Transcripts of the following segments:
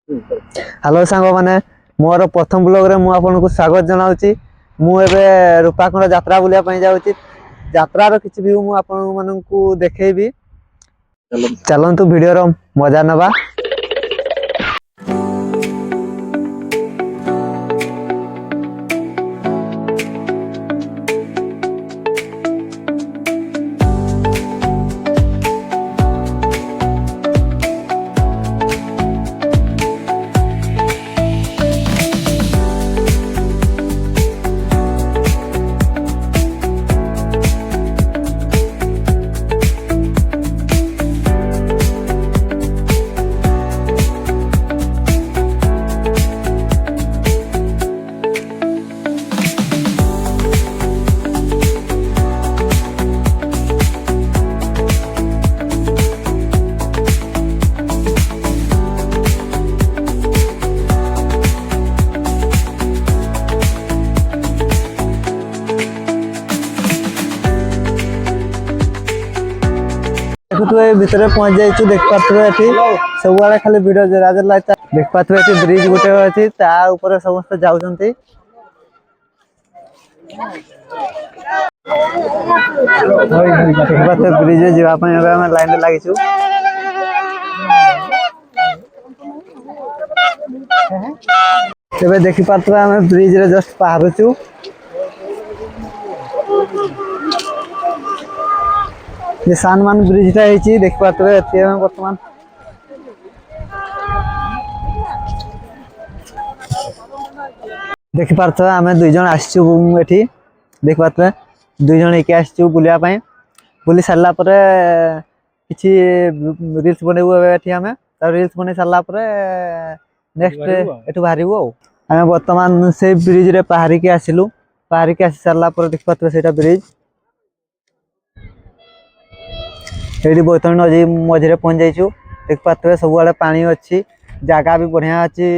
Hello सांग मैंने मोर प्रथम ब्लॉग रे मु आपनको स्वागत जनाउची। मु एबे रूपाकुंड यात्रा बुलिया पई जाउची। यात्रार किछि व्यू मु आपन माननकु देखेबी। चलंतु वीडियो रो मजा नबा। तू ए भितर पहुंच जाइछु देख पाथबे एठी सब वाला खाली वीडियो जरा जरा लाइट देख पाथबे एठी ब्रिज गुटे अछि ता ऊपर समस्त जाउछंती। देख पाथबे ब्रिज जेवा पय हम लाइन में लागिछु। तबे देखि पाथबे हम ब्रिज रे जस्ट पाहरुछु। ये सानमान ब्रिज टा हेची देख पाथबे एते हम वर्तमान देख पाथबे हम दुई जन आछू एठी देख पाथबे दुई जन एके आछू बुलिया पय बुली सरला परे किछि रील्स बनेबो एठी हम त रील्स बने सरला परे नेक्स्ट एठु बाहरिबो। हम वर्तमान से ब्रिज रे पहाड़ी के आसिलु पहाड़ी के आसी सरला परे देख पाथबे सेटा ब्रिज एडी बोतन नदी मझे पहुंच जाइछु। देख पाथबे सब वाले पानी अच्छी जगह भी बढ़िया अच्छी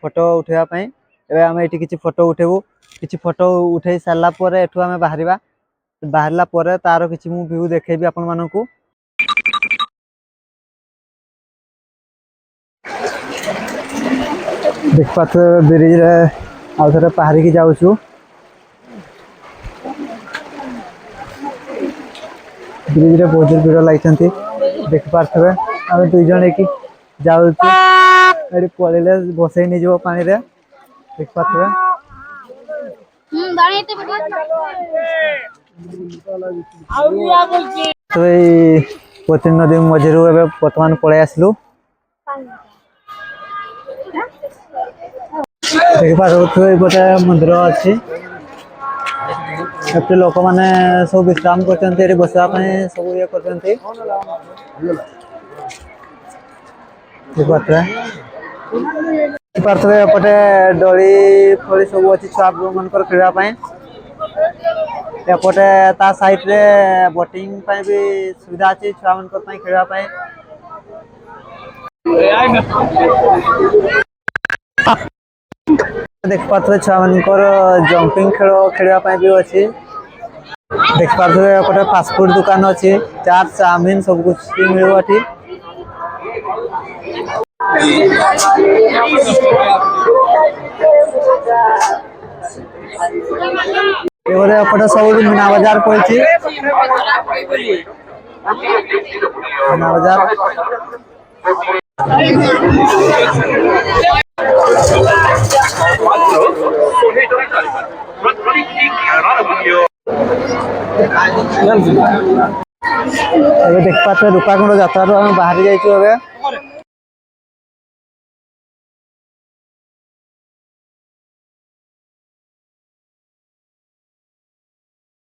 फोटो उठेबा पई। एबे हम एठी किछि फोटो उठेबो किछि फोटो उठेई सरला परे एठु हम बाहरिबा बाहरला परे तारो किछि मु व्यू देखेबी आपन माननकु। देख पाथबे ब्रिज रे आउथरे पहाड़ी की जाउछु। ब्रिज रे बहुत भीड़ लागिसंती देख पाथबे हम दुई जन एकी जाउछु एडी पळेले बसई नि जो पानी रे देख पाथबे दाणी एते तो ए पोती नदी मझेरु एबे वर्तमान पळे आसलु। देख पाथबे गोटे मंदिर अछि एते लोक माने सब विश्राम करचंती एरी बसवा पय सब ये करचंती। पार्थवे एपटे डोली फोली सब अछि छुआ मन कर खेलवा पय एपटे ता साइड रे बोटिंग पय भी सुविधा अछि छुआ मन कर पय खेलवा पय। देख पाथवे छुआ मन कर जंपिंग खेलो खेलवा पय भी अछि। देख पाथवे एपटे फास्ट फूड दुकान अछि चाट चाउमीन सब कुछ मिलबो अछि। एवरे एपटे सब मीना बाजार पड़छि मीना बाजार एबे देख पाथबे रूपाकुंड यात्रा रो हम बाहर जाइछु एबे